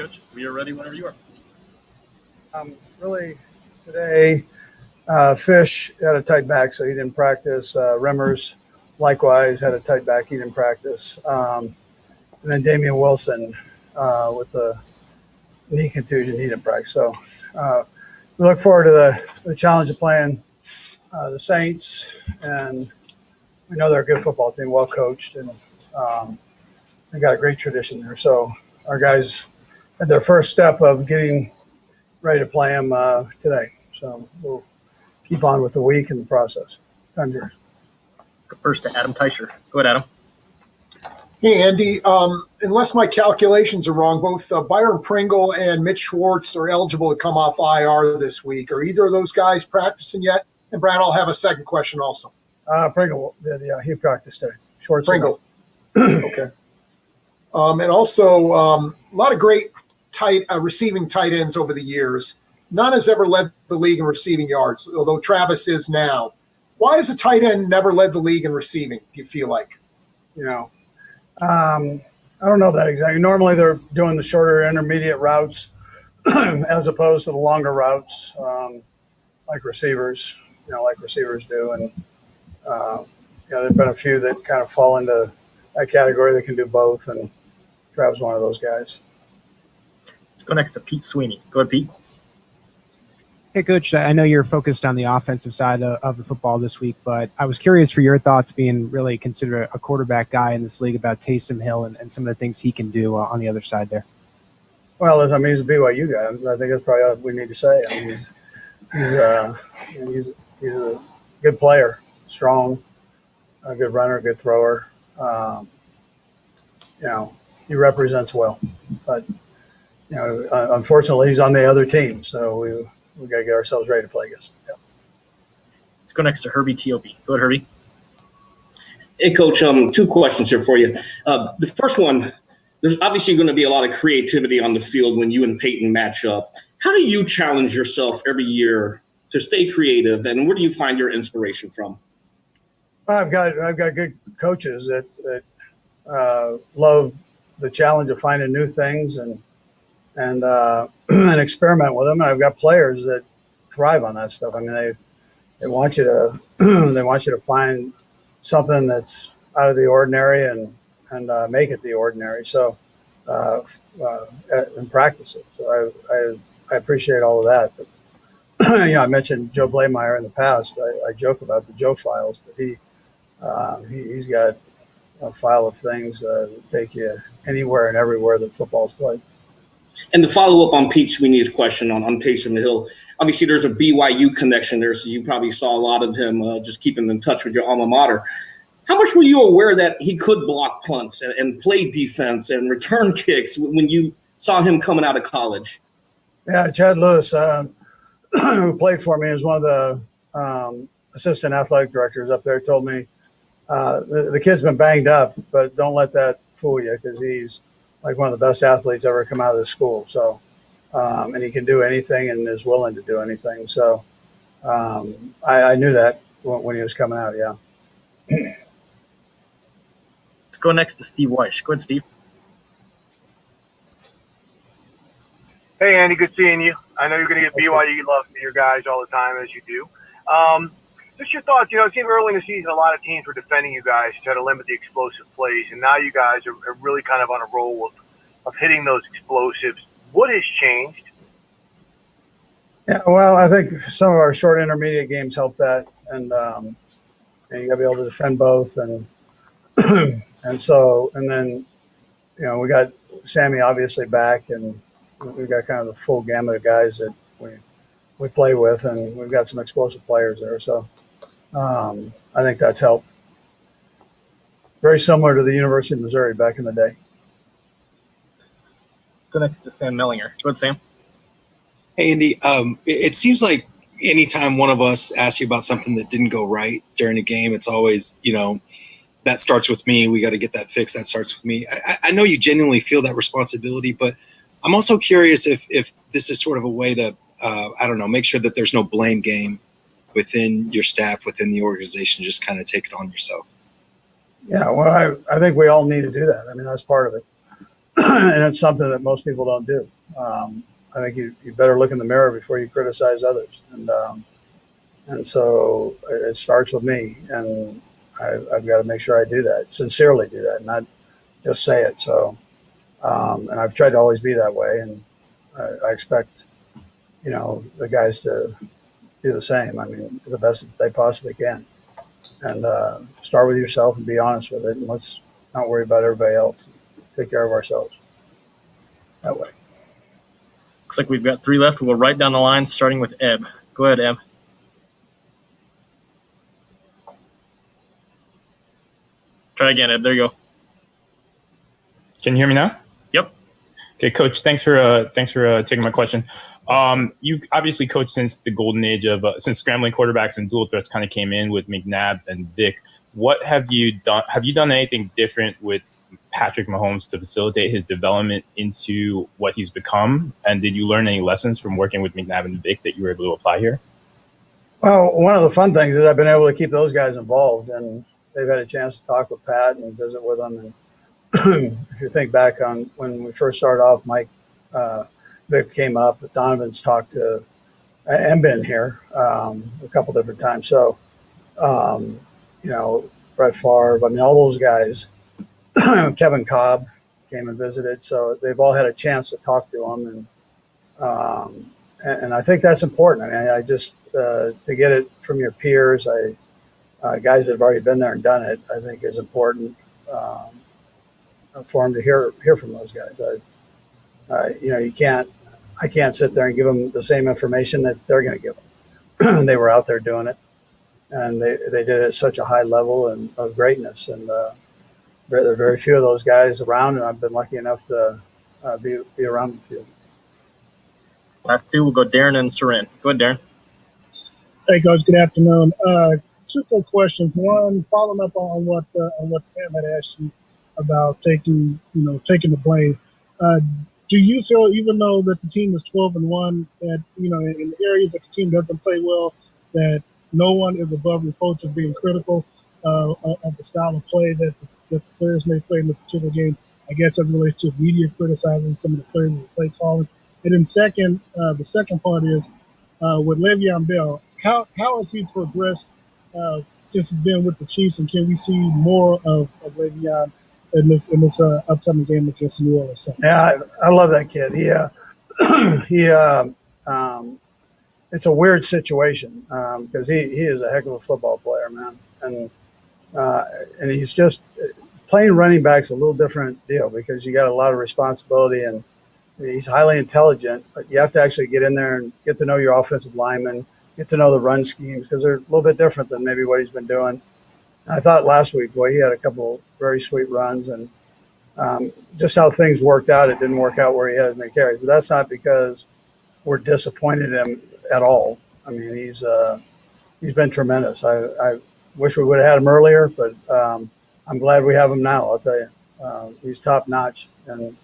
Coach. We are ready whenever you are. Really, today, Fish had a tight back, so he didn't practice. Remmers, likewise, had a tight back. He didn't practice. And then Damian Wilson with the knee contusion, he didn't practice. So we look forward to the challenge of playing the Saints. And we know they're a good football team, well coached, and they got a great tradition there. So our guys had their first step of getting ready to play them today. So we'll keep on with the week and the process. Time's yours. Let's go first to Adam Teicher. Go ahead, Adam. Hey, Andy. Unless my calculations are wrong, both Byron Pringle and Mitch Schwartz are eligible to come off IR this week. Are either of those guys practicing yet? And Brad, I'll have a second question also. Pringle did, yeah, he practiced today. Schwartz. Pringle. Okay. And also, a lot of great receiving tight ends over the years. None has ever led the league in receiving yards, although Travis is now. Why has a tight end never led the league in receiving, do you feel like? I don't know that exactly. Normally they're doing the shorter intermediate routes as opposed to the longer routes, like receivers do. And, there've been a few that kind of fall into that category that can do both. And Travis is one of those guys. Let's go next to Pete Sweeney. Go ahead, Pete. Hey, Coach, I know you're focused on the offensive side of the football this week, but I was curious for your thoughts, being really considered a quarterback guy in this league, about Taysom Hill and some of the things he can do on the other side there. Well, he's a BYU guy. I think that's probably all we need to say. I mean, he's a good player, strong, a good runner, good thrower. He represents well, but unfortunately, he's on the other team, so we got to get ourselves ready to play against him. Yeah. Let's go next to Herbie T.O.B. Go ahead, Herbie. Hey, Coach, two questions here for you. The first one, there's obviously going to be a lot of creativity on the field when you and Peyton match up. How do you challenge yourself every year to stay creative, and where do you find your inspiration from? I've got good coaches that love the challenge of finding new things and experiment with them. And I've got players that thrive on that stuff. I mean, they want you to find something that's out of the ordinary and make it the ordinary. So and practice it. So I appreciate all of that. But, I mentioned Joe Blameyer in the past. I joke about the Joe files, but he's got a file of things that take you anywhere and everywhere that football's played. And to follow up on Pete Sweeney's question on Taysom Hill, obviously there's a BYU connection there, so you probably saw a lot of him just keeping in touch with your alma mater. How much were you aware that he could block punts and play defense and return kicks when you saw him coming out of college? Yeah, Chad Lewis, who played for me, is one of the assistant athletic directors up there, told me the kid's been banged up, but don't let that fool you, because he's like one of the best athletes ever come out of the school. So, and he can do anything and is willing to do anything. So I knew that when he was coming out, yeah. Let's go next to Steve Weish. Go ahead, Steve. Hey, Andy, good seeing you. I know you're going to get BYU love for your guys all the time, as you do. Just your thoughts. It seemed early in the season a lot of teams were defending you guys to try to limit the explosive plays, and now you guys are really kind of on a roll of hitting those explosives. What has changed? Yeah, well, I think some of our short intermediate games help that, and you got to be able to defend both, and then we got Sammy obviously back, and we've got kind of the full gamut of guys that we play with, and we've got some explosive players there. So I think that's helped. Very similar to the University of Missouri back in the day. Go next to Sam Mellinger. Go ahead, Sam. Hey, Andy. It seems like anytime one of us asks you about something that didn't go right during a game, it's always, that starts with me. We got to get that fixed. That starts with me. I know you genuinely feel that responsibility, but I'm also curious if this is sort of a way to, make sure that there's no blame game within your staff, within the organization. Just kind of take it on yourself. Yeah, well, I think we all need to do that. I mean, that's part of it. and it's something that most people don't do. I think you better look in the mirror before you criticize others, and so it starts with me, and I've got to make sure I do that, sincerely do that, not just say it. So, and I've tried to always be that way, and I expect, the guys to do the same. I mean, the best that they possibly can, and start with yourself and be honest with it, and let's not worry about everybody else. Take care of ourselves that way. Looks like we've got 3 left. We'll go right down the line, starting with Eb. Go ahead, Eb. Try again, Eb. There you go. Can you hear me now? Yep. Okay, Coach. Thanks for taking my question. You've obviously coached since the golden age of since scrambling quarterbacks and dual threats kind of came in with McNabb and Vic. What have you done? Have you done anything different with Patrick Mahomes to facilitate his development into what he's become? And did you learn any lessons from working with McNabb and Vic that you were able to apply here? Well, one of the fun things is I've been able to keep those guys involved, and they've had a chance to talk with Pat and visit with them. And if you think back on when we first started off, Mike, Vic came up, but Donovan's talked to and been here a couple different times. So, Brett Favre, I mean, all those guys, Kevin Cobb came and visited. So they've all had a chance to talk to him. And I think that's important. I mean, I just, to get it from your peers, guys that have already been there and done it, I think is important for them to hear from those guys. I can't sit there and give them the same information that they're going to give them. They were out there doing it, and they did it at such a high level and of greatness. And there are very few of those guys around, and I've been lucky enough to be around a few. Last 2 will go Darren and Sarin. Go ahead, Darren. Hey, Coach. Good afternoon. 2 quick questions. One, following up on what Sam had asked you about taking the blame. Do you feel, even though that the team is 12-1, that in areas that the team doesn't play well, that no one is above reproach of being critical of the style of play that the players may play in the particular game? I guess it relates to media criticizing some of the players and play calling. And then second, the second part is with Le'Veon Bell. How has he progressed since he's been with the Chiefs, and can we see more of Le'Veon in this upcoming game against New Orleans? Yeah, I love that kid. It's a weird situation because he is a heck of a football player, man, and he's just playing running back's a little different deal because you got a lot of responsibility, and he's highly intelligent, but you have to actually get in there and get to know your offensive linemen, get to know the run schemes because they're a little bit different than maybe what he's been doing. I thought last week, boy, he had a couple very sweet runs, and just how things worked out, it didn't work out where he had as many carries. But that's not because we're disappointed in him at all. I mean, he's been tremendous. I wish we would have had him earlier, but I'm glad we have him now. I'll tell you, he's top notch, and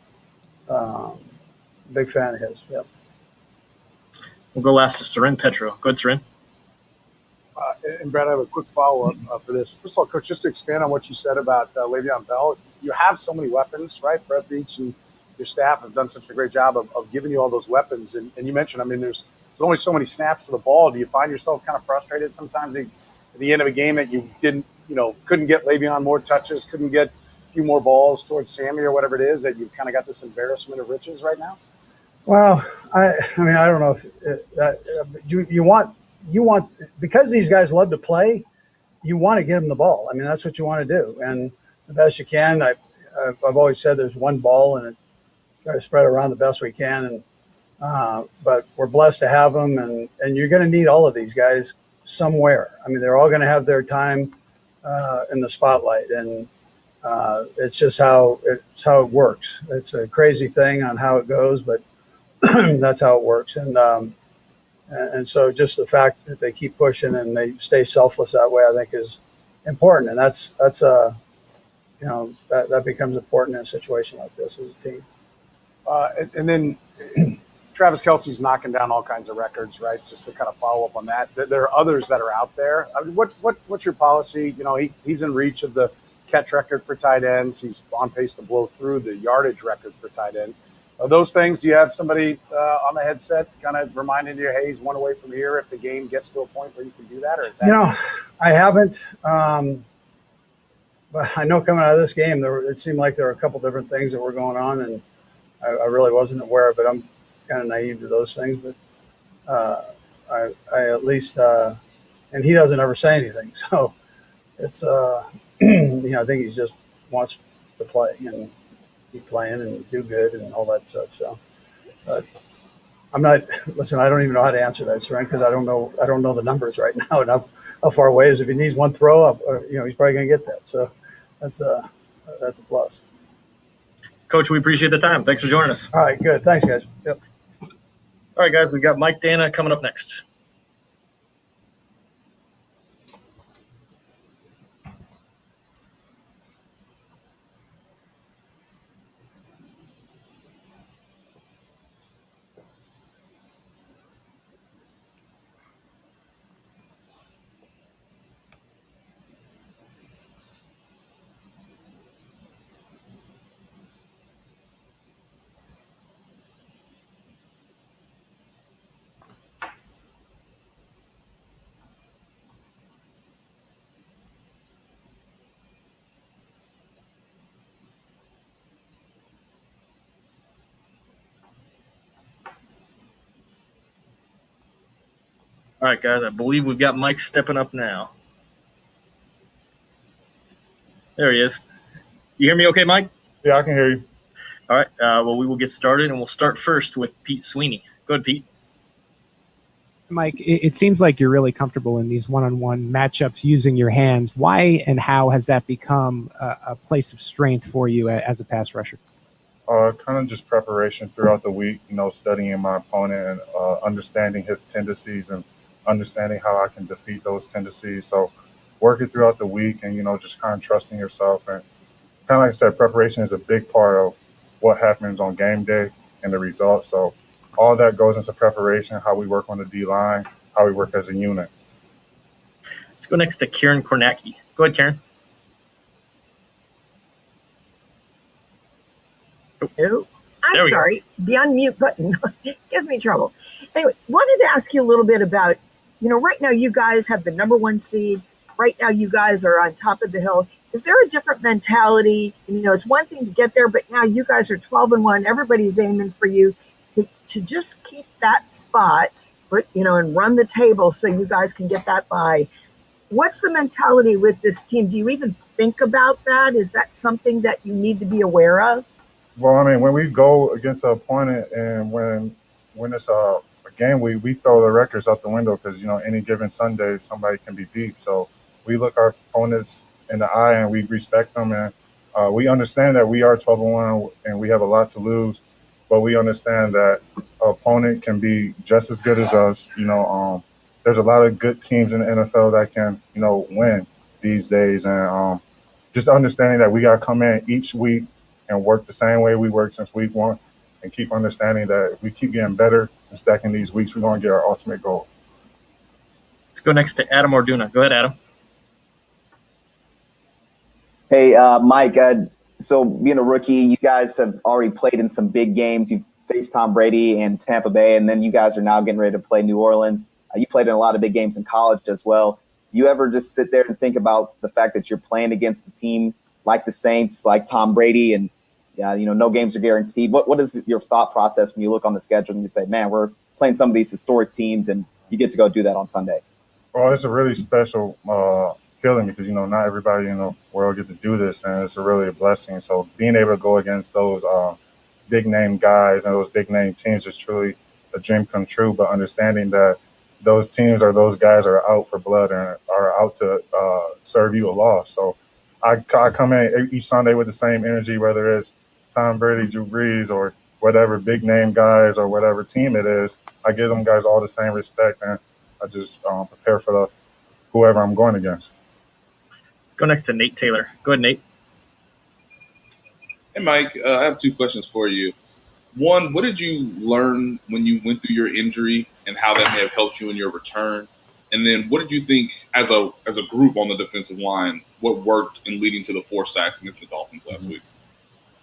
big fan of his. Yep. We'll go last to Sarin Petro. Go ahead, Sarin. And Brad, I have a quick follow-up for this. First of all, Coach, just to expand on what you said about Le'Veon Bell, you have so many weapons, right? Brett Beach and your staff have done such a great job of giving you all those weapons. And you mentioned, I mean, there's only so many snaps to the ball. Do you find yourself kind of frustrated sometimes at the end of a game that you couldn't get Le'Veon more touches, couldn't get a few more balls towards Sammy or whatever it is, that you've kind of got this embarrassment of riches right now? Well, I mean, I don't know if you want because these guys love to play, you want to get them the ball. I mean, that's what you want to do, and the best you can. I've always said there's one ball, and try to spread it around the best we can. And but we're blessed to have them, and you're going to need all of these guys somewhere. I mean, they're all going to have their time in the spotlight, and it's just how it works. It's a crazy thing on how it goes, but that's how it works. And so just the fact that they keep pushing and they stay selfless that way, I think is important. And that's that becomes important in a situation like this as a team. And then Travis Kelce's knocking down all kinds of records, right? Just to kind of follow up on that. There are others that are out there. I mean, what's your policy? He's in reach of the catch record for tight ends. He's on pace to blow through the yardage record for tight ends. Are those things, do you have somebody on the headset kind of reminding you, hey, he's one away from here if the game gets to a point where you can do that? Or is that I haven't. But I know coming out of this game, it seemed like there were a couple different things that were going on, and I really wasn't aware of it. I'm kind of naive to those things, but I at least, and he doesn't ever say anything. So it's, I think he just wants to play and keep playing and do good and all that stuff. So, but I don't even know how to answer that, Sarang, because I don't know the numbers right now and how far away is. If he needs one throw up, he's probably going to get that. So that's a plus. Coach, we appreciate the time. Thanks for joining us. All right, good. Thanks, guys. Yep. All right, guys, we've got Mike Dana coming up next. All right, guys, I believe we've got Mike stepping up now. There he is. You hear me okay, Mike? Yeah, I can hear you. All right, well, we will get started, and we'll start first with Pete Sweeney. Go ahead, Pete. Mike, it seems like you're really comfortable in these one-on-one matchups using your hands. Why and how has that become a place of strength for you as a pass rusher? Kind of just preparation throughout the week, studying my opponent and understanding his tendencies and understanding how I can defeat those tendencies. So working throughout the week and, just kind of trusting yourself. And kind of like I said, preparation is a big part of what happens on game day and the results. So all that goes into preparation, how we work on the D-line, how we work as a unit. Let's go next to Karen Kornacki. Go ahead, Karen. Oh, I'm sorry. The unmute button gives me trouble. Anyway, wanted to ask you a little bit about, right now you guys have the number 1 seed. Right now you guys are on top of the hill. Is there a different mentality? It's one thing to get there, but now you guys are 12-1. Everybody's aiming for you to just keep that spot, and run the table so you guys can get that bye. What's the mentality with this team? Do you even think about that? Is that something that you need to be aware of? Well, when we go against an opponent and when it's a game, we throw the records out the window because, any given Sunday, somebody can be beat. So we look our opponents in the eye and we respect them. And we understand that we are 12-1 and we have a lot to lose, but we understand that an opponent can be just as good as us. There's a lot of good teams in the NFL that can, win these days. And just understanding that we got to come in each week and work the same way we worked since week 1 and keep understanding that if we keep getting better and stacking these weeks, we're going to get our ultimate goal. Let's go next to Adam Orduna. Go ahead, Adam. Hey, Mike, so being a rookie, you guys have already played in some big games. You've faced Tom Brady and Tampa Bay, and then you guys are now getting ready to play New Orleans. You played in a lot of big games in college as well. Do you ever just sit there and think about the fact that you're playing against a team like the Saints, like Tom Brady, and no games are guaranteed? What is your thought process when you look on the schedule and you say, man, we're playing some of these historic teams and you get to go do that on Sunday? Well, it's a really special feeling because, not everybody in the world get to do this, and it's really a blessing. So being able to go against those big-name guys and those big-name teams is truly a dream come true, but understanding that those teams or those guys are out for blood and are out to serve you a loss. So I come in each Sunday with the same energy, whether it's Tom Brady, Drew Brees, or whatever big name guys or whatever team it is. I give them guys all the same respect, and I just prepare for whoever I'm going against. Let's go next to Nate Taylor. Go ahead, Nate. Hey, Mike, I have 2 questions for you. One, what did you learn when you went through your injury and how that may have helped you in your return? And then what did you think as a group on the defensive line? What worked in leading to the 4 sacks against the Dolphins last week?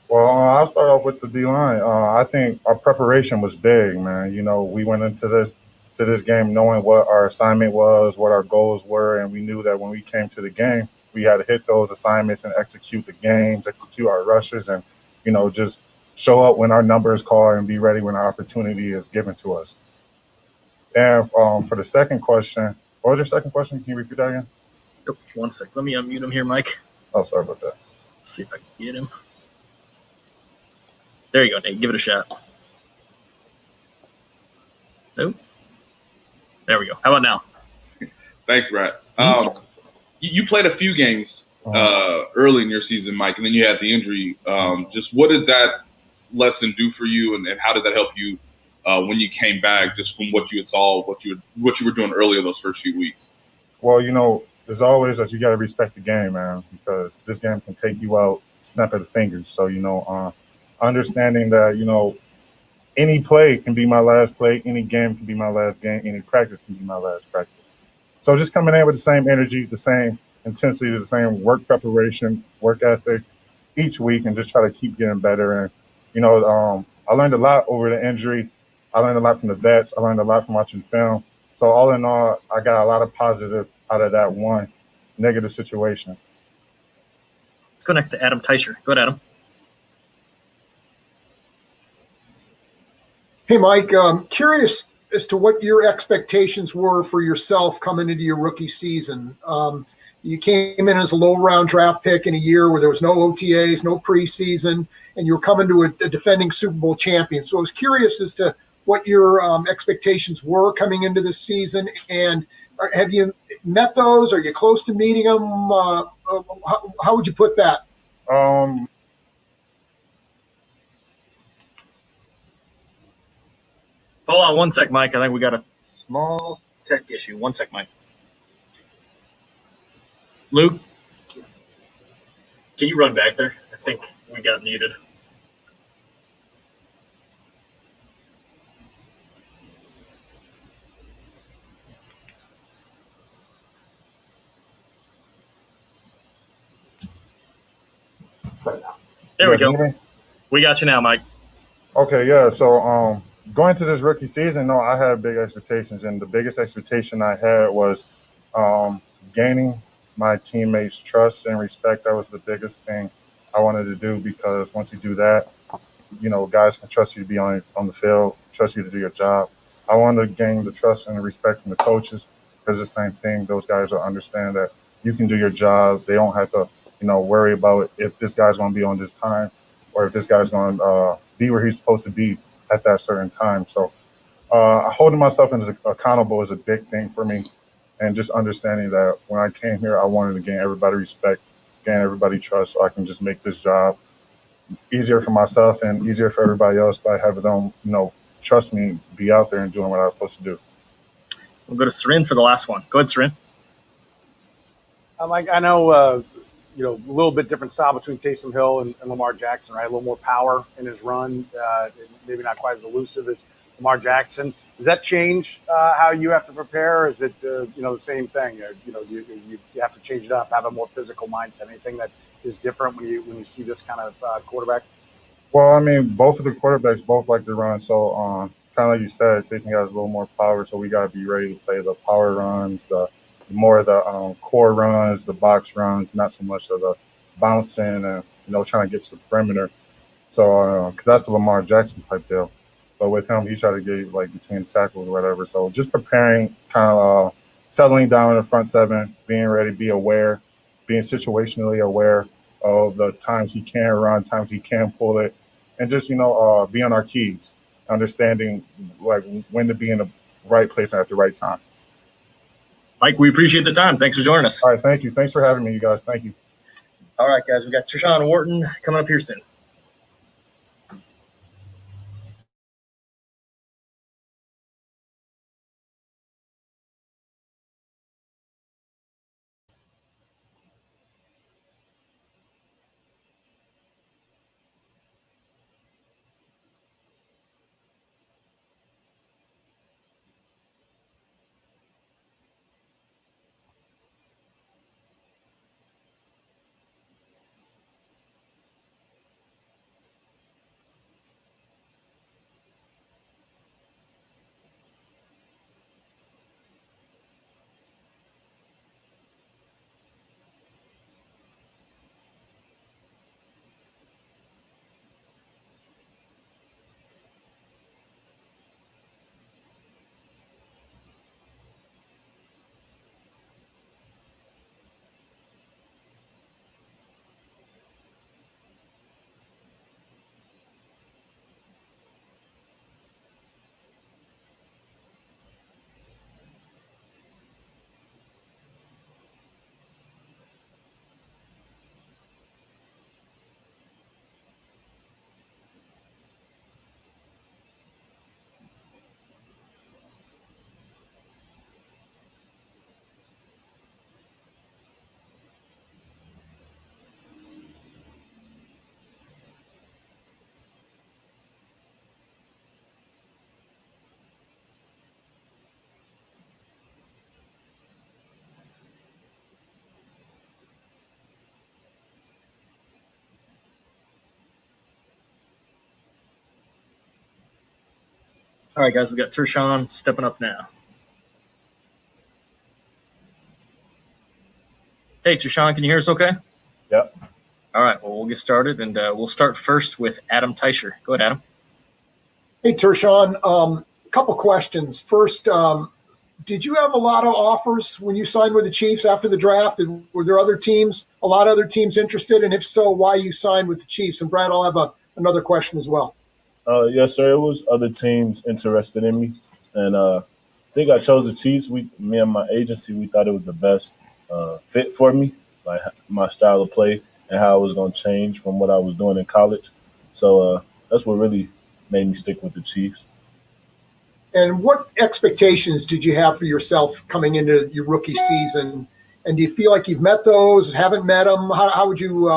Well, I'll start off with the D line. I think our preparation was big, man. We went into this game knowing what our assignment was, what our goals were, and we knew that when we came to the game, we had to hit those assignments and execute the games, execute our rushes, and just show up when our number is called and be ready when our opportunity is given to us. And for the second question, what was your second question? Can you repeat that again? Yep, 1 sec. Let me unmute him here, Mike. Oh, sorry about that. Let's see if I can get him. There you go, Nate. Give it a shot. Nope. There we go. How about now? Thanks, Brad. You played a few games early in your season, Mike, and then you had the injury. Just what did that lesson do for you, and how did that help you when you came back, just from what you saw, what you were doing earlier those first few weeks? Well, there's always that you got to respect the game, man, because this game can take you out, snap of the fingers. So, understanding that, any play can be my last play, any game can be my last game, any practice can be my last practice. So just coming in with the same energy, the same intensity, the same work preparation, work ethic each week, and just try to keep getting better. And, I learned a lot over the injury. I learned a lot from the vets. I learned a lot from watching film. So all in all, I got a lot of positive out of that one negative situation. Let's go next to Adam Teicher. Go ahead, Adam. Hey, Mike, curious as to what your expectations were for yourself coming into your rookie season. You came in as a low-round draft pick in a year where there was no OTAs, no preseason, and you were coming to a defending Super Bowl champion. So I was curious as to what your expectations were coming into this season, and have you met those? Are you close to meeting them? How would you put that? Hold on 1 sec, Mike. I think we got a small tech issue. 1 sec, Mike. Luke, can you run back there? I think we got muted. There we go. We got you now, Mike. Okay, yeah. So going into this rookie season, no, I had big expectations, and the biggest expectation I had was gaining my teammates' trust and respect. That was the biggest thing I wanted to do, because once you do that, guys can trust you to be on the field, trust you to do your job. I wanted to gain the trust and the respect from the coaches, because the same thing, those guys will understand that you can do your job. They don't have to, worry about if this guy's going to be on this time, or if this guy's going to be where he's supposed to be at that certain time. So holding myself accountable is a big thing for me. And just understanding that when I came here, I wanted to gain everybody respect, gain everybody trust, so I can just make this job easier for myself and easier for everybody else by having them, trust me, be out there and doing what I'm supposed to do. We'll go to Sarin for the last one. Go ahead, Sarin. Mike, I know, a little bit different style between Taysom Hill and Lamar Jackson, right? A little more power in his run, maybe not quite as elusive as Lamar Jackson. Does that change how you have to prepare? Or is it, the same thing? You have to change it up, have a more physical mindset. Anything that is different when you see this kind of quarterback? Well, I mean, both of the quarterbacks both like to run. So kind of like you said, Jason has a little more power, so we got to be ready to play the power runs, the more of the core runs, the box runs, not so much of the bouncing and, trying to get to the perimeter. So, because that's the Lamar Jackson type deal. But with him, he tried to get between the tackles or whatever. So just preparing, kind of settling down in the front seven, being ready, be aware, being situationally aware of the times he can run, times he can pull it, and just, be on our keys, understanding when to be in the right place at the right time. Mike, we appreciate the time. Thanks for joining us. All right, thank you. Thanks for having me, you guys. Thank you. All right, guys, we got Trishawn Wharton coming up here soon. All right, guys, we got Tershawn stepping up now. Hey, Tershawn, can you hear us okay? Yep. All right, well, we'll get started, and we'll start first with Adam Teicher. Go ahead, Adam. Hey, Tershawn, a couple questions. First, did you have a lot of offers when you signed with the Chiefs after the draft? Were there a lot of other teams interested? And if so, why you signed with the Chiefs? And Brad, I'll have another question as well. Yes, sir. It was other teams interested in me, and I think I chose the Chiefs. Me and my agency, we thought it was the best fit for me, like my style of play and how it was going to change from what I was doing in college. So that's what really made me stick with the Chiefs. And what expectations did you have for yourself coming into your rookie season? And do you feel like you've met those, haven't met them? How would you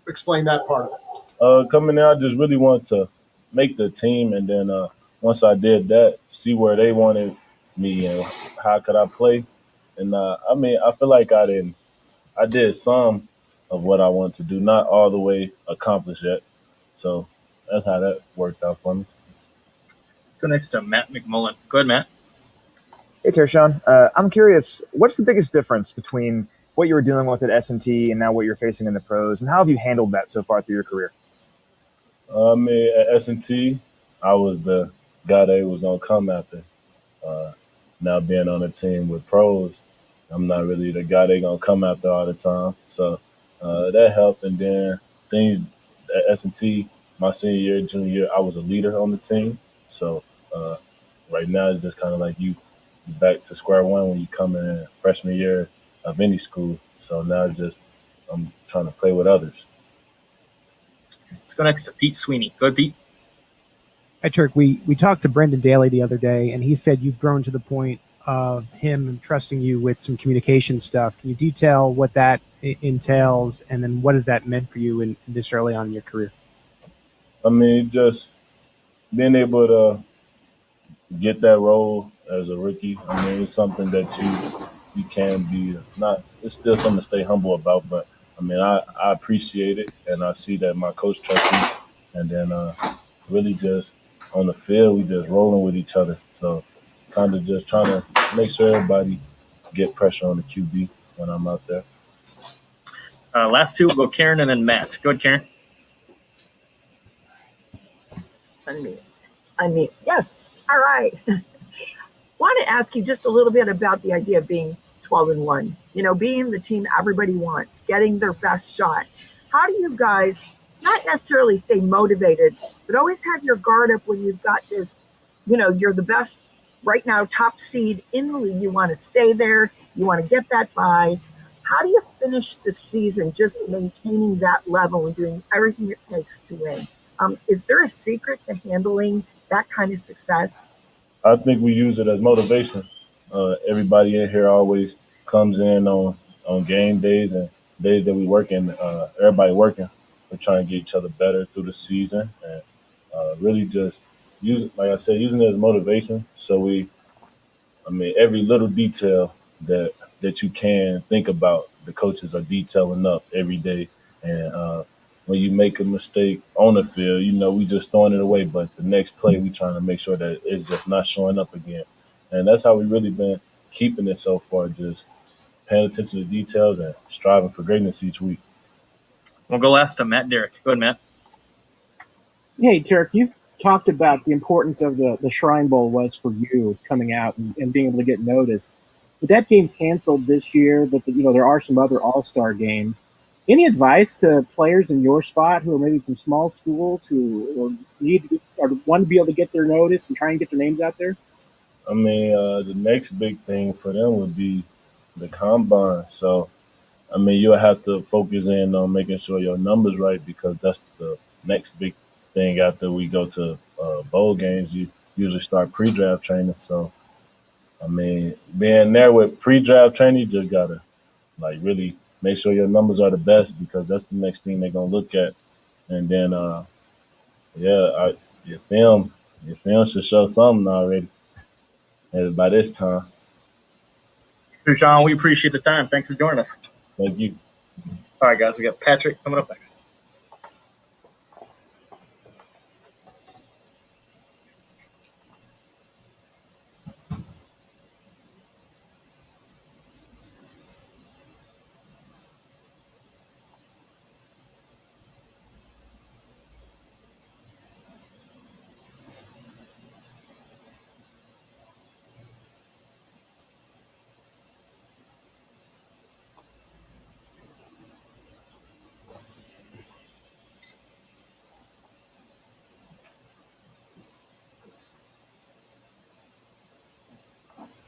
explain that part of it? Coming in, I just really wanted to make the team, and then once I did that, see where they wanted me and how could I play. And I feel like I did some of what I wanted to do, not all the way accomplished yet. So that's how that worked out for me. Go next to Matt McMullen. Go ahead, Matt. Hey, Tershawn. I'm curious, what's the biggest difference between what you were dealing with at S&T and now what you're facing in the pros, and how have you handled that so far through your career? At S&T, I was the guy that was going to come after. Now being on a team with pros, I'm not really the guy they're going to come after all the time. So that helped. And then things at S&T, my senior year, junior year, I was a leader on the team. So right now it's just kind of like you back to square one when you come in freshman year of any school. So now it's just I'm trying to play with others. Let's go next to Pete Sweeney. Go ahead, Pete. Hi, Turk. We talked to Brendan Daly the other day, and he said you've grown to the point of him trusting you with some communication stuff. Can you detail what that entails, and then what has that meant for you in this early on in your career? Just being able to get that role as a rookie. It's something that you can be not. It's still something to stay humble about, but I appreciate it, and I see that my coach trusts me, and then really just on the field, we just rolling with each other. So kind of just trying to make sure everybody get pressure on the QB when I'm out there. Last two, we'll go Karen and then Matt. Go ahead, Karen. Unmute. Yes. All right. Want to ask you just a little bit about the idea of being 12-1. Being the team everybody wants, getting their best shot. How do you guys not necessarily stay motivated, but always have your guard up when you've got this, you're the best right now, top seed in the league. You want to stay there. You want to get that bye. How do you finish the season just maintaining that level and doing everything it takes to win? Is there a secret to handling that kind of success? I think we use it as motivation. Everybody in here always comes in on game days and days that we working. Everybody working. We're trying to get each other better through the season, and really just using it as motivation. So every little detail that you can think about, the coaches are detailing up every day. And when you make a mistake on the field, we just throwing it away. But the next play, we trying to make sure that it's just not showing up again. And that's how we really been keeping it so far, just paying attention to details and striving for greatness each week. We'll go last to Matt Derrick. Go ahead, Matt. Hey, Turk, you've talked about the importance of the Shrine Bowl was for you. It's coming out and being able to get noticed. With that game canceled this year, but there are some other all-star games. Any advice to players in your spot who are maybe from small schools who want to be able to get their notice and try and get their names out there? The next big thing for them would be the combine. So, you'll have to focus in on making sure your numbers right, because that's the next big thing after we go to bowl games. You usually start pre-draft training. So, being there with pre-draft training, you just gotta really make sure your numbers are the best, because that's the next thing they're gonna look at. And then, your film should show something already. And by this time. Sean, we appreciate the time. Thanks for joining us. Thank you. All right, guys, we got Patrick coming up next.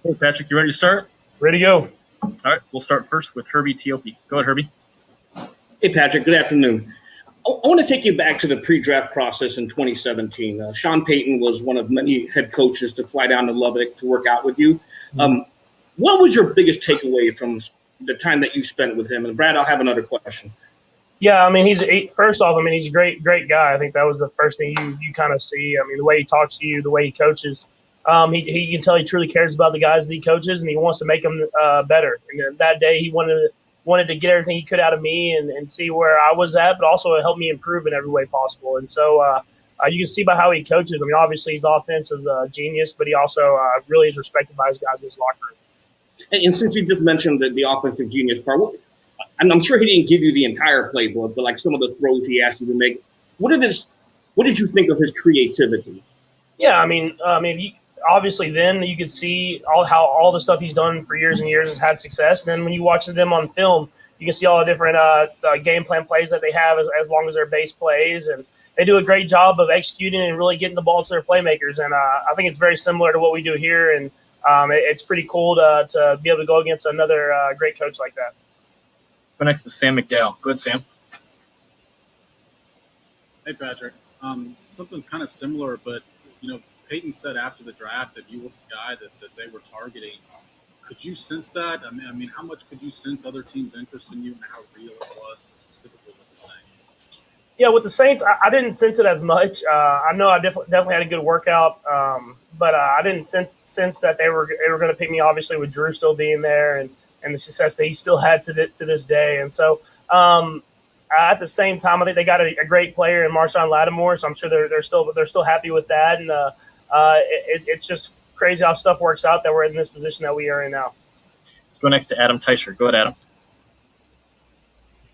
Hey, Patrick, you ready to start? Ready to go. All right, we'll start first with Herbie Teope. Go ahead, Herbie. Hey, Patrick, good afternoon. I want to take you back to the pre-draft process in 2017. Sean Payton was one of many head coaches to fly down to Lubbock to work out with you. What was your biggest takeaway from the time that you spent with him? And Brad, I'll have another question. Yeah, I mean, first off, I mean, he's a great guy. I think that was the first thing you kind of see. I mean, the way he talks to you, the way he coaches, he can tell he truly cares about the guys that he coaches, and he wants to make them better. And that day, he wanted to get everything he could out of me and see where I was at, but also help me improve in every way possible. And so you can see by how he coaches. I mean, obviously, he's offensive genius, but he also really is respected by his guys in his locker room. And since you just mentioned the offensive genius part, and I'm sure he didn't give you the entire playbook, but like some of the throws he asked you to make, what did you think of his creativity? Yeah, I mean, obviously, then you could see how all the stuff he's done for years and years has had success. And then when you watch them on film, you can see all the different game plan plays that they have as long as they're base plays, and they do a great job of executing and really getting the ball to their playmakers. And I think it's very similar to what we do here, and it's pretty cool to be able to go against another great coach like that. Go next to Sam McDowell. Go ahead, Sam. Hey, Patrick. Something's kind of similar, but, Peyton said after the draft that you were the guy that they were targeting. Could you sense that? I mean, how much could you sense other teams' interest in you and how real it was, specifically with the Saints? Yeah, with the Saints, I didn't sense it as much. I know I definitely had a good workout, but I didn't sense that they were going to pick me, obviously, with Drew still being there and the success that he still had to this day. And so at the same time, I think they got a great player in Marshawn Lattimore, so I'm sure they're still happy with that. And it's just crazy how stuff works out that we're in this position that we are in now. Let's go next to Adam Teicher. Go ahead, Adam.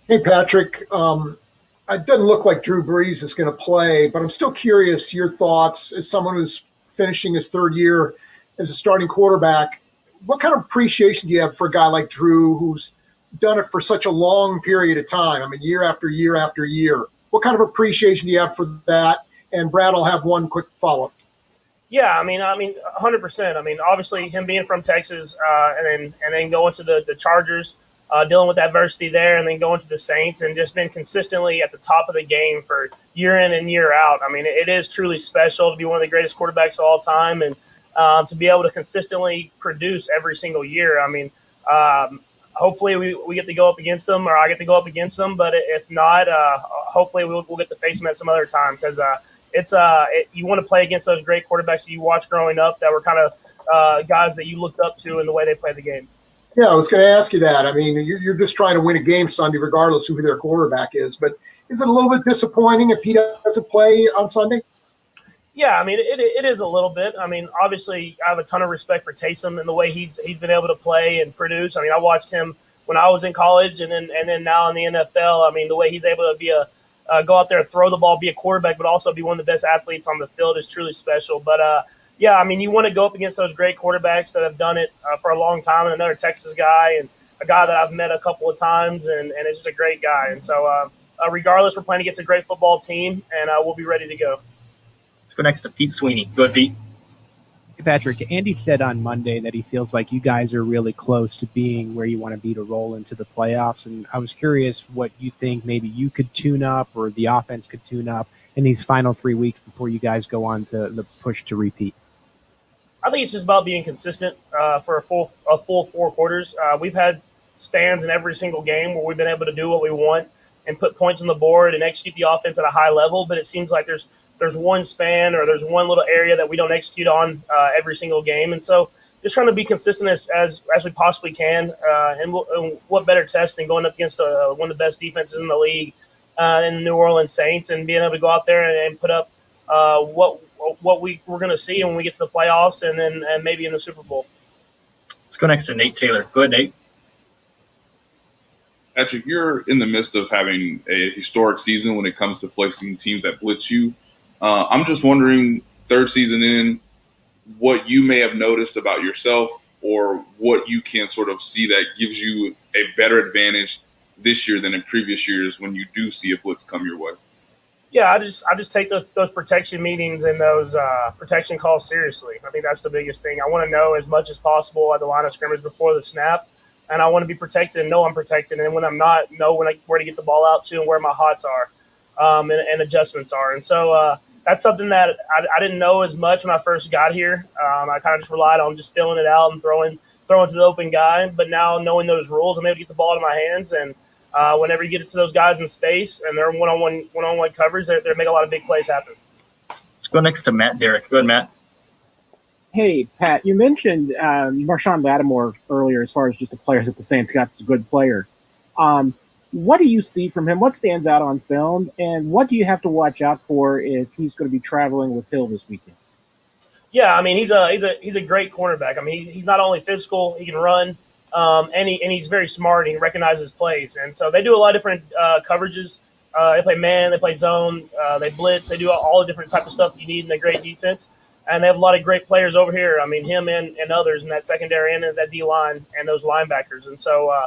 Hey, Patrick. It doesn't look like Drew Brees is going to play, but I'm still curious your thoughts as someone who's finishing his third year as a starting quarterback. What kind of appreciation do you have for a guy like Drew who's done it for such a long period of time? I mean, year after year after year. What kind of appreciation do you have for that? And Brad, I'll have one quick follow-up. Yeah, I mean, 100%. I mean, obviously, him being from Texas and then going to the Chargers, dealing with adversity there, and then going to the Saints, and just been consistently at the top of the game for year in and year out. I mean, it is truly special to be one of the greatest quarterbacks of all time, and to be able to consistently produce every single year. I mean, hopefully we get to go up against them, or I get to go up against them. But if not, hopefully we'll get to face them at some other time, because you want to play against those great quarterbacks that you watched growing up that were kind of guys that you looked up to in the way they played the game. Yeah, I was going to ask you that. I mean, you're just trying to win a game Sunday regardless of who their quarterback is. But is it a little bit disappointing if he doesn't play on Sunday? Yeah, I mean, it is a little bit. I mean, obviously, I have a ton of respect for Taysom and the way he's been able to play and produce. I mean, I watched him when I was in college and then now in the NFL. I mean, the way he's able to be go out there, throw the ball, be a quarterback, but also be one of the best athletes on the field is truly special. But, yeah, I mean, you want to go up against those great quarterbacks that have done it for a long time, and another Texas guy and a guy that I've met a couple of times, and it's just a great guy. And so regardless, we're playing against a great football team, and we'll be ready to go. Let's go next to Pete Sweeney. Go ahead, Pete. Hey, Patrick, Andy said on Monday that he feels like you guys are really close to being where you want to be to roll into the playoffs. And I was curious what you think maybe you could tune up or the offense could tune up in these final 3 weeks before you guys go on to the push to repeat. I think it's just about being consistent for a full 4 quarters. We've had spans in every single game where we've been able to do what we want and put points on the board and execute the offense at a high level, but it seems like there's one span or there's one little area that we don't execute on every single game. And so just trying to be consistent as we possibly can. And what better test than going up against one of the best defenses in the league in the New Orleans Saints and being able to go out there and put up what we're going to see when we get to the playoffs and then maybe in the Super Bowl. Let's go next to Nate Taylor. Go ahead, Nate. Patrick, you're in the midst of having a historic season when it comes to facing teams that blitz you. I'm just wondering, third season in, what you may have noticed about yourself or what you can sort of see that gives you a better advantage this year than in previous years when you do see a blitz come your way. Yeah, I just take those protection meetings and those protection calls seriously. I think that's the biggest thing. I want to know as much as possible at the line of scrimmage before the snap, and I want to be protected and know I'm protected. And when I'm not, know where to get the ball out to and where my hots are, and adjustments are. And so that's something that I didn't know as much when I first got here. I kind of just relied on just filling it out and throwing to the open guy. But now knowing those rules, I'm able to get the ball into my hands and. Whenever you get it to those guys in space and they're one-on-one coverage, they make a lot of big plays happen. Let's go next to Matt Derrick. Go ahead, Matt. Hey, Pat, you mentioned Marshawn Lattimore earlier as far as just a player that the Saints got as a good player. What do you see from him? What stands out on film? And what do you have to watch out for if he's going to be traveling with Hill this weekend? Yeah, I mean, he's a great cornerback. I mean, he's not only physical, he can run. And he's very smart. And he recognizes plays, and so they do a lot of different coverages. They play man, they play zone, they blitz. They do all the different type of stuff you need in a great defense. And they have a lot of great players over here. I mean, him and others in that secondary and in that D line and those linebackers. And so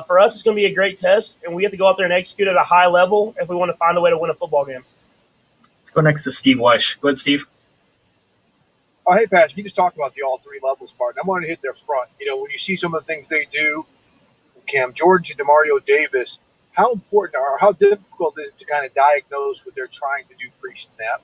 for us, it's going to be a great test, and we have to go out there and execute at a high level if we want to find a way to win a football game. Let's go next to Steve Weish. Go ahead, Steve. Oh, hey, Pat, you just talked about the all three levels part. I wanted to hit their front. You know, when you see some of the things they do, Cam Jordan to Demario Davis, how important or how difficult is it to kind of diagnose what they're trying to do pre-snap?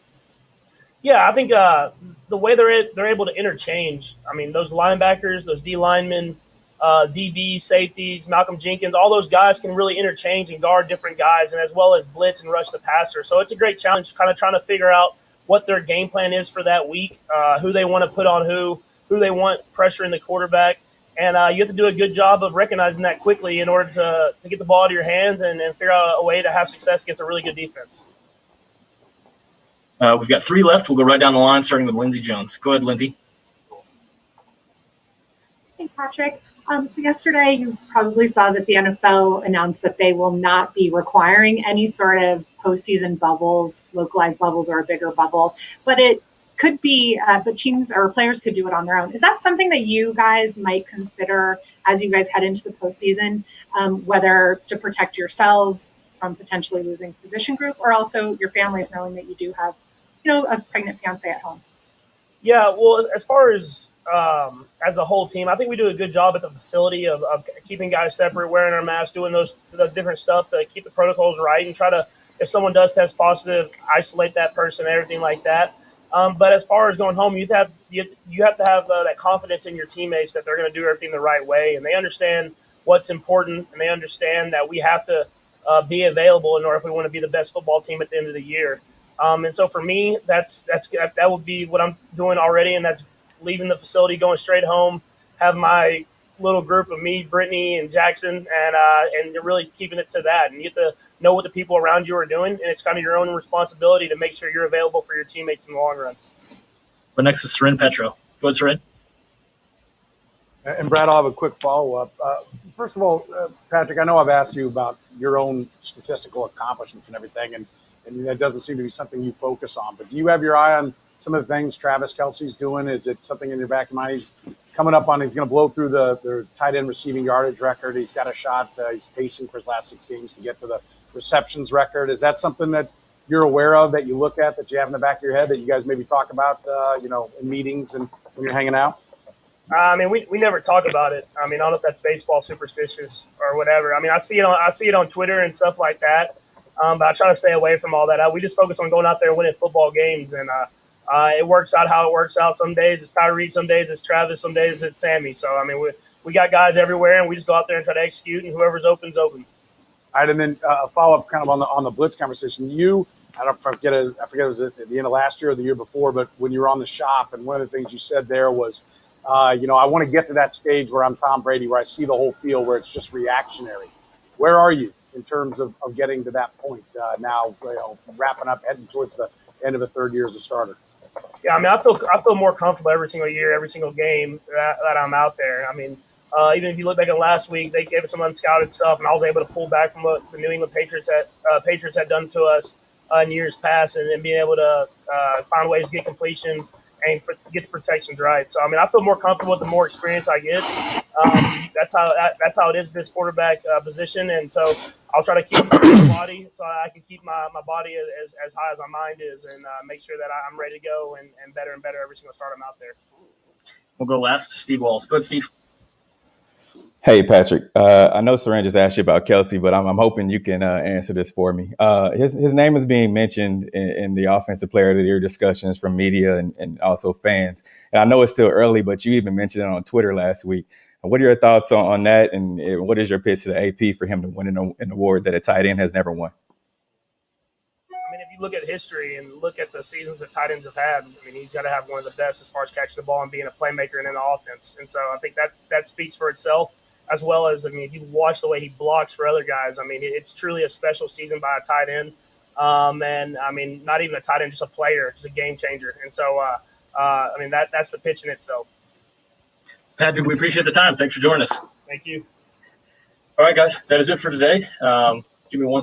Yeah, I think the way they're able to interchange. I mean, those linebackers, those D linemen, DB, safeties, Malcolm Jenkins, all those guys can really interchange and guard different guys, and as well as blitz and rush the passer. So it's a great challenge, kind of trying to figure out what their game plan is for that week, who they want to put on who they want pressuring the quarterback. And you have to do a good job of recognizing that quickly in order to get the ball out of your hands and figure out a way to have success against a really good defense. We've got three left. We'll go right down the line, starting with Lindsey Jones. Go ahead, Lindsey. Hey, Patrick. So yesterday you probably saw that the NFL announced that they will not be requiring any sort of postseason bubbles, localized bubbles, or a bigger bubble, but it could be, but teams or players could do it on their own. Is that something that you guys might consider as you guys head into the postseason, whether to protect yourselves from potentially losing position group or also your families knowing that you do have, a pregnant fiance at home? Yeah, well, as far as a whole team, I think we do a good job at the facility of keeping guys separate, wearing our masks, doing the different stuff to keep the protocols right and try to, if someone does test positive, isolate that person, everything like that. But as far as going home, you have to have that confidence in your teammates that they're going to do everything the right way, and they understand what's important, and they understand that we have to be available in order if we want to be the best football team at the end of the year. And so for me, that would be what I'm doing already, and that's leaving the facility, going straight home, have my little group of me, Brittany, and Jackson, and really keeping it to that. And you have to know what the people around you are doing, and it's kind of your own responsibility to make sure you're available for your teammates in the long run. But next is Seren Petro. Go ahead, Seren. And Brad, I'll have a quick follow-up. First of all, Patrick, I know I've asked you about your own statistical accomplishments and everything, and that doesn't seem to be something you focus on. But do you have your eye on some of the things Travis Kelce's doing? Is it something in your back of your mind? He's coming up on, he's going to blow through the tight end receiving yardage record. He's got a shot. He's pacing for his last 6 games to get to the receptions record. Is that something that you're aware of, that you look at, that you have in the back of your head, that you guys maybe talk about, in meetings and when you're hanging out? I mean, we never talk about it. I mean, I don't know if that's baseball superstitious or whatever. I mean, I see it on Twitter and stuff like that. But I try to stay away from all that. We just focus on going out there and winning football games, and it works out how it works out. Some days it's Tyreek, some days it's Travis, some days it's Sammy. So, I mean, we got guys everywhere, and we just go out there and try to execute, and whoever's open's open. All right, and then a follow-up kind of on the blitz conversation. I forget it was at the end of last year or the year before, but when you were on the shop, and one of the things you said there was, I want to get to that stage where I'm Tom Brady, where I see the whole field, where it's just reactionary. Where are you in terms of getting to that point now, wrapping up, heading towards the end of a third year as a starter? Yeah, I mean, I feel more comfortable every single year, every single game that I'm out there. I mean, even if you look back at last week, they gave us some unscouted stuff, and I was able to pull back from what the New England Patriots had done to us in years past, and being able to find ways to get completions to get the protections right. So, I mean, I feel more comfortable with the more experience I get. That's how it is this quarterback position. And so I'll try to keep my body so I can keep my body as high as my mind is and make sure that I'm ready to go and better every single start I'm out there. We'll go last to Steve Walls. Go ahead, Steve. Hey, Patrick. I know Saran just asked you about Kelsey, but I'm hoping you can answer this for me. His name is being mentioned in the offensive player of the year discussions from media and also fans. And I know it's still early, but you even mentioned it on Twitter last week. What are your thoughts on that? And what is your pitch to the AP for him to win an award that a tight end has never won? I mean, if you look at history and look at the seasons that tight ends have had, I mean, he's got to have one of the best as far as catching the ball and being a playmaker and in the offense. And so I think that speaks for itself. As well as, I mean, if you watch the way he blocks for other guys, I mean, it's truly a special season by a tight end. And, I mean, not even a tight end, just a player, just a game changer. And so, I mean, that's the pitch in itself. Patrick, we appreciate the time. Thanks for joining us. Thank you. All right, guys, that is it for today. Give me one